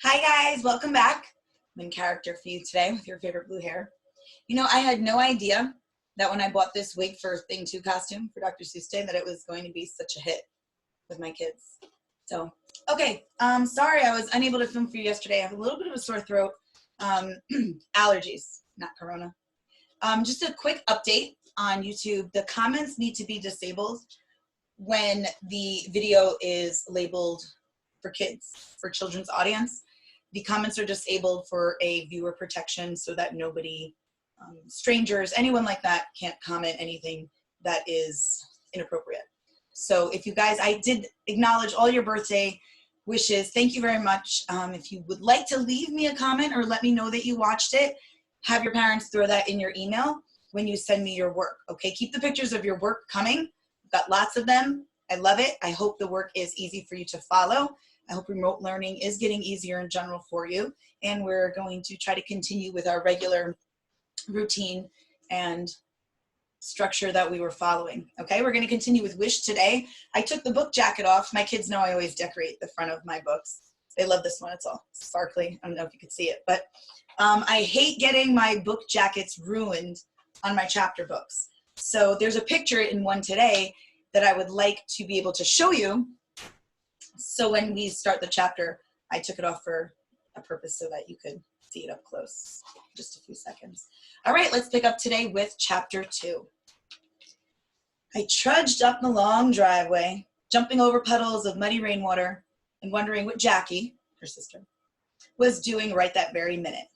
Hi guys, welcome back. I'm in character for you today with your favorite blue hair. You know, I had no idea that when I bought this wig for Thing 2 costume for Dr. Seuss Day that it was going to be such a hit with my kids. So, okay, sorry I was unable to film for you yesterday. I have a little bit of a sore throat, allergies, not corona. Just a quick update on YouTube. The comments need to be disabled when the video is labeled for kids, for children's audience. The comments are disabled for a viewer protection so that nobody, strangers, anyone like that can't comment anything that is inappropriate. So if you guys, I did acknowledge all your birthday wishes. Thank you very much. If you would like to leave me a comment or let me know that you watched it, have your parents throw that in your email when you send me your work. Okay, keep the pictures of your work coming. I've got lots of them. I love it. I hope the work is easy for you to follow. I hope remote learning is getting easier in general for you. And we're going to try to continue with our regular routine and structure that we were following. Okay, we're going to continue with Wish today. I took the book jacket off. My kids know I always decorate the front of my books. They love this one. It's all sparkly. I don't know if you could see it, but I hate getting my book jackets ruined on my chapter books. So there's a picture in one today that I would like to be able to show you. So when we start the chapter, I took it off for a purpose so that you could see it up close. Just a few seconds. All right, let's pick up today with chapter 2. I trudged up the long driveway, jumping over puddles of muddy rainwater and wondering what Jackie, her sister, was doing right that very minute.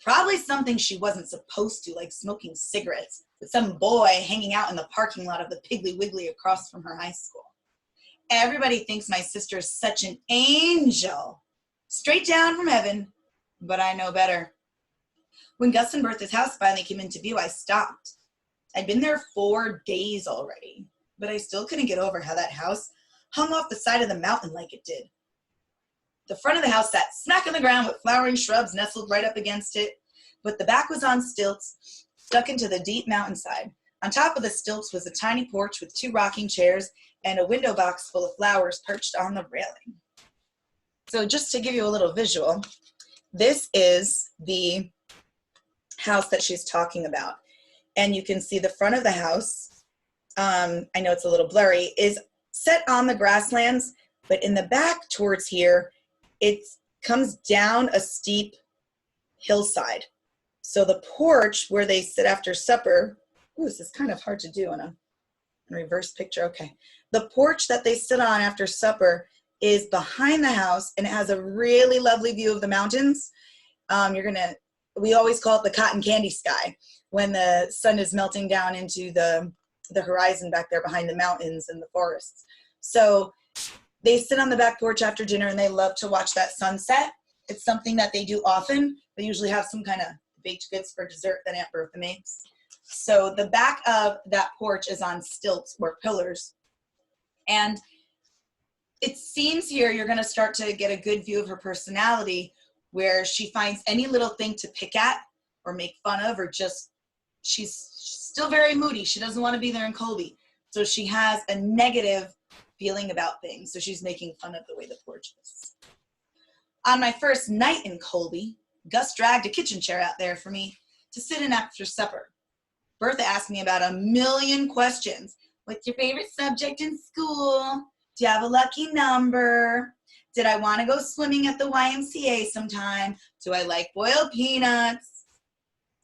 Probably something she wasn't supposed to, like smoking cigarettes with some boy hanging out in the parking lot of the Piggly Wiggly across from her high school. Everybody thinks my sister is such an angel, straight down from heaven, but I know better. When Gus and Bertha's house finally came into view, I stopped. I'd been there 4 days already, but I still couldn't get over how that house hung off the side of the mountain like it did. The front of the house sat smack on the ground with flowering shrubs nestled right up against it, but the back was on stilts, stuck into the deep mountainside. On top of the stilts was a tiny porch with 2 rocking chairs and a window box full of flowers perched on the railing. So just to give you a little visual, this is the house that she's talking about. And you can see the front of the house, I know it's a little blurry, is set on the grasslands, but in the back towards here, it comes down a steep hillside. So the porch where they sit after supper, ooh, this is kind of hard to do in a reverse picture, okay. The porch that they sit on after supper is behind the house, and it has a really lovely view of the mountains. We always call it the cotton candy sky when the sun is melting down into the horizon back there behind the mountains and the forests. So they sit on the back porch after dinner and they love to watch that sunset. It's something that they do often. They usually have some kind of baked goods for dessert that Aunt Bertha makes. So the back of that porch is on stilts or pillars. And it seems here you're going to start to get a good view of her personality, where she finds any little thing to pick at or make fun of, or just, she's still very moody. She doesn't want to be there in Colby. So she has a negative feeling about things. So she's making fun of the way the porch is. On my first night in Colby, Gus dragged a kitchen chair out there for me to sit in after supper. Bertha asked me about 1,000,000 questions. What's your favorite subject in school? Do you have a lucky number? Did I want to go swimming at the YMCA sometime? Do I like boiled peanuts?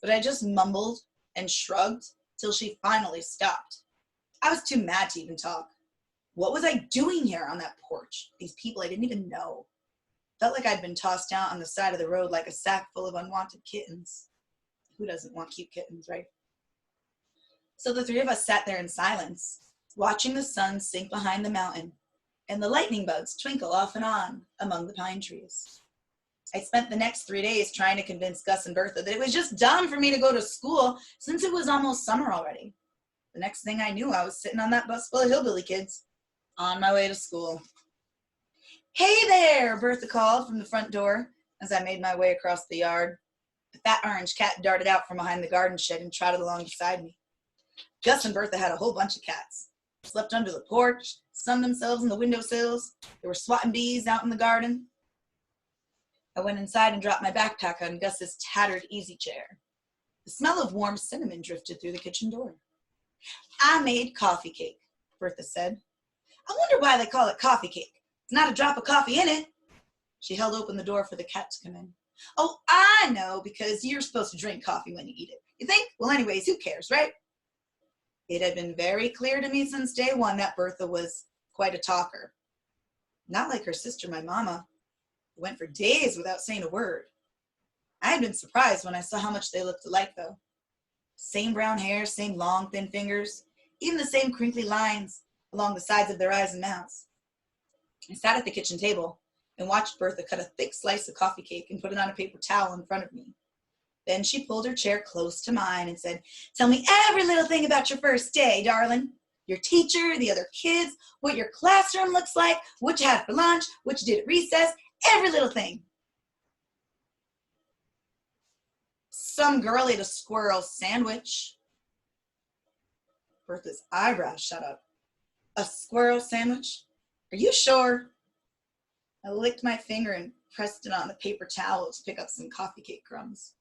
But I just mumbled and shrugged till she finally stopped. I was too mad to even talk. What was I doing here on that porch? These people I didn't even know. Felt like I'd been tossed down on the side of the road like a sack full of unwanted kittens. Who doesn't want cute kittens, right? So the 3 of us sat there in silence, watching the sun sink behind the mountain and the lightning bugs twinkle off and on among the pine trees. I spent the next 3 days trying to convince Gus and Bertha that it was just dumb for me to go to school since it was almost summer already. The next thing I knew, I was sitting on that bus full of hillbilly kids on my way to school. Hey there, Bertha called from the front door as I made my way across the yard. A fat orange cat darted out from behind the garden shed and trotted along beside me. Gus and Bertha had a whole bunch of cats. Slept under the porch, sunned themselves in the windowsills. They were swatting bees out in the garden. I went inside and dropped my backpack on Gus's tattered easy chair. The smell of warm cinnamon drifted through the kitchen door. I made coffee cake, Bertha said. I wonder why they call it coffee cake. It's not a drop of coffee in it. She held open the door for the cat to come in. Oh, I know, because you're supposed to drink coffee when you eat it. You think? Well, anyways, who cares, right? It had been very clear to me since day one that Bertha was quite a talker. Not like her sister, my mama, who went for days without saying a word. I had been surprised when I saw how much they looked alike, though. Same brown hair, same long, thin fingers, even the same crinkly lines along the sides of their eyes and mouths. I sat at the kitchen table and watched Bertha cut a thick slice of coffee cake and put it on a paper towel in front of me. Then she pulled her chair close to mine and said, "Tell me every little thing about your first day, darling. Your teacher, the other kids, what your classroom looks like, what you had for lunch, what you did at recess, every little thing." Some girl ate a squirrel sandwich. Bertha's eyebrows shot up. A squirrel sandwich? Are you sure? I licked my finger and pressed it on the paper towel to pick up some coffee cake crumbs.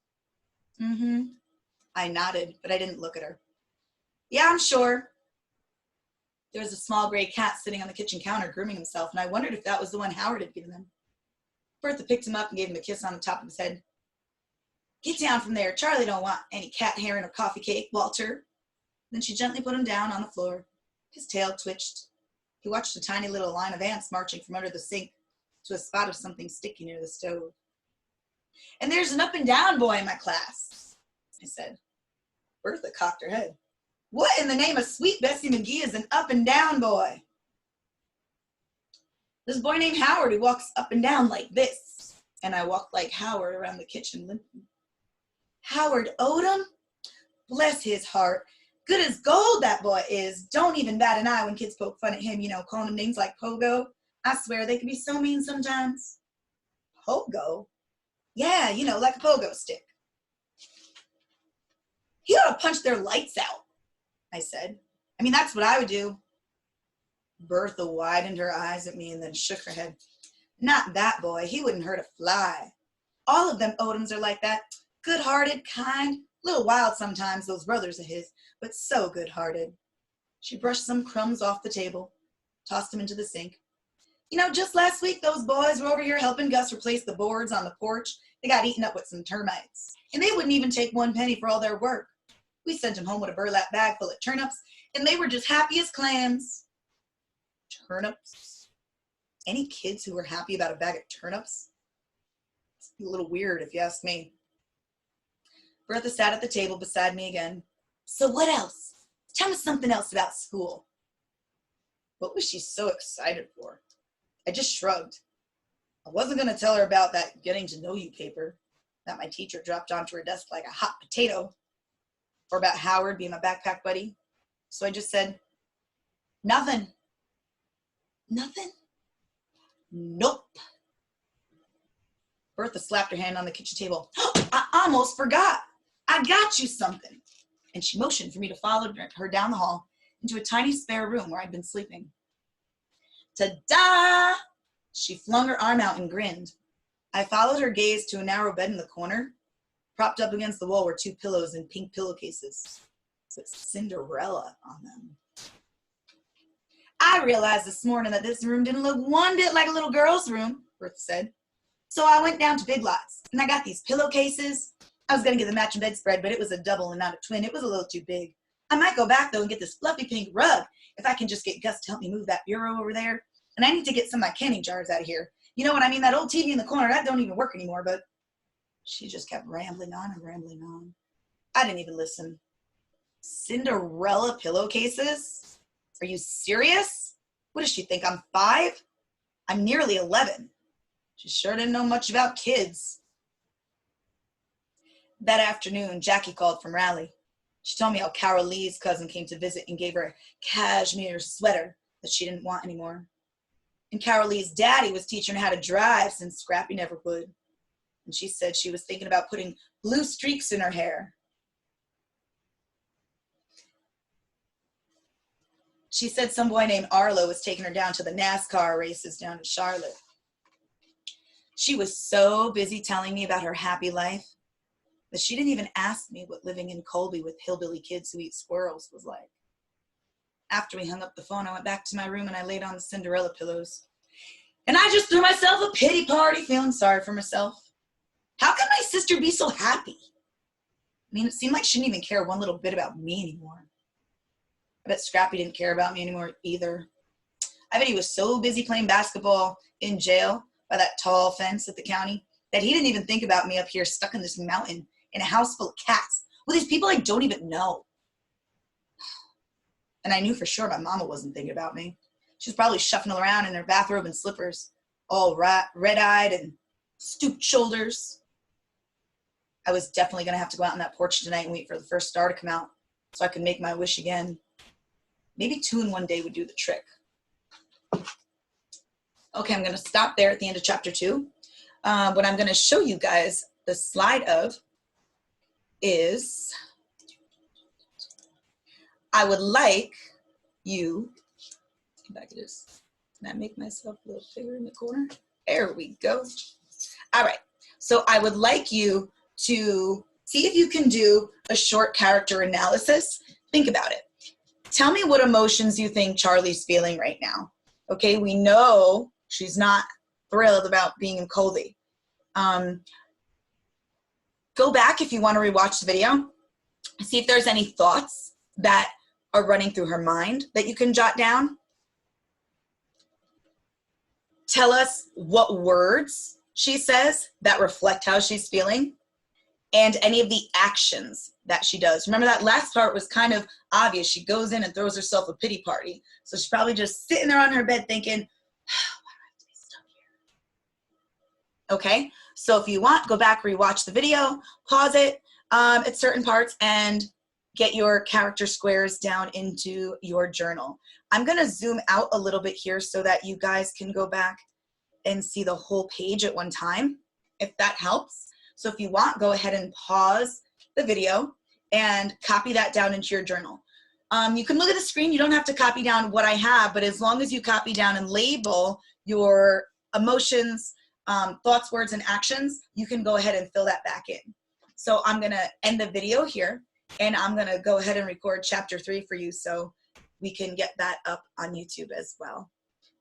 I nodded, but I didn't look at her. Yeah, I'm sure. There was a small gray cat sitting on the kitchen counter grooming himself, and I wondered if that was the one Howard had given him. Bertha picked him up and gave him a kiss on the top of his head. Get down from there. Charlie don't want any cat hair in her coffee cake, Walter. Then she gently put him down on the floor. His tail twitched. He watched a tiny little line of ants marching from under the sink to a spot of something sticky near the stove. And there's an up and down boy in my class, I said. Bertha cocked her head. What in the name of sweet Bessie McGee is an up and down boy? This boy named Howard who walks up and down like this. And I walked like Howard around the kitchen limping. Howard Odom? Bless his heart. Good as gold that boy is. Don't even bat an eye when kids poke fun at him, calling him names like Pogo. I swear they can be so mean sometimes. Pogo? Yeah, like a pogo stick. He ought to punch their lights out, I said. I mean, that's what I would do. Bertha widened her eyes at me and then shook her head. Not that boy. He wouldn't hurt a fly. All of them Odoms are like that. Good-hearted, kind, a little wild sometimes, those brothers of his, but so good-hearted. She brushed some crumbs off the table, tossed them into the sink. Just last week, those boys were over here helping Gus replace the boards on the porch. They got eaten up with some termites, and they wouldn't even take 1 penny for all their work. We sent them home with a burlap bag full of turnips, and they were just happy as clams. Turnips? Any kids who were happy about a bag of turnips? It's a little weird, if you ask me. Bertha sat at the table beside me again. So what else? Tell me something else about school. What was she so excited for? I just shrugged. I wasn't going to tell her about that getting to know you paper that my teacher dropped onto her desk like a hot potato, or about Howard being my backpack buddy. So I just said, nothing. Nothing? Nope. Bertha slapped her hand on the kitchen table. I almost forgot. I got you something. And she motioned for me to follow her down the hall into a tiny spare room where I'd been sleeping. Ta-da! She flung her arm out and grinned. I followed her gaze to a narrow bed in the corner. Propped up against the wall were 2 pillows in pink pillowcases with Cinderella on them. I realized this morning that this room didn't look one bit like a little girl's room, Bertha said. So I went down to Big Lots, and I got these pillowcases. I was going to get the matching bedspread, but it was a double and not a twin. It was a little too big. I might go back, though, and get this fluffy pink rug if I can just get Gus to help me move that bureau over there. And I need to get some of my canning jars out of here. You know what I mean? That old TV in the corner, that don't even work anymore, but she just kept rambling on and rambling on. I didn't even listen. Cinderella pillowcases? Are you serious? What does she think, I'm 5? I'm nearly 11. She sure didn't know much about kids. That afternoon, Jackie called from Raleigh. She told me how Carol Lee's cousin came to visit and gave her a cashmere sweater that she didn't want anymore. And Carol Lee's daddy was teaching her how to drive since Scrappy never would. And she said she was thinking about putting blue streaks in her hair. She said some boy named Arlo was taking her down to the NASCAR races down in Charlotte. She was so busy telling me about her happy life that she didn't even ask me what living in Colby with hillbilly kids who eat squirrels was like. After we hung up the phone, I went back to my room and I laid on the Cinderella pillows. And I just threw myself a pity party, feeling sorry for myself. How could my sister be so happy? I mean, it seemed like she didn't even care one little bit about me anymore. I bet Scrappy didn't care about me anymore either. I bet he was so busy playing basketball in jail by that tall fence at the county that he didn't even think about me up here stuck in this mountain in a house full of cats with these people I don't even know. And I knew for sure my mama wasn't thinking about me. She was probably shuffling around in her bathrobe and slippers, all red-eyed and stooped shoulders. I was definitely going to have to go out on that porch tonight and wait for the first star to come out so I could make my wish again. Maybe 2 in 1 day would do the trick. Okay, I'm going to stop there at the end of chapter 2. What I'm going to show you guys the slide of is, I would like you, back to this, can I make myself a little bigger in the corner? There we go. All right, so I would like you to see if you can do a short character analysis. Think about it. Tell me what emotions you think Charlie's feeling right now. Okay, we know she's not thrilled about being in Colby. Go back if you want to rewatch the video. See if there's any thoughts that are running through her mind that you can jot down. Tell us what words she says that reflect how she's feeling and any of the actions that she does. Remember that last part was kind of obvious. She goes in and throws herself a pity party. So she's probably just sitting there on her bed thinking, why do I have to be stuck here? Okay, so if you want, go back, rewatch the video, pause it at certain parts, and get your character squares down into your journal. I'm gonna zoom out a little bit here so that you guys can go back and see the whole page at one time, if that helps. So if you want, go ahead and pause the video and copy that down into your journal. You can look at the screen, you don't have to copy down what I have, but as long as you copy down and label your emotions, thoughts, words, and actions, you can go ahead and fill that back in. So I'm gonna end the video here, and I'm gonna go ahead and record chapter 3 for you so we can get that up on YouTube as well.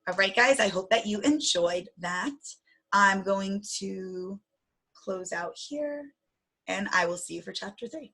All right, guys, I hope that you enjoyed that. I'm going to close out here, and I will see you for chapter 3.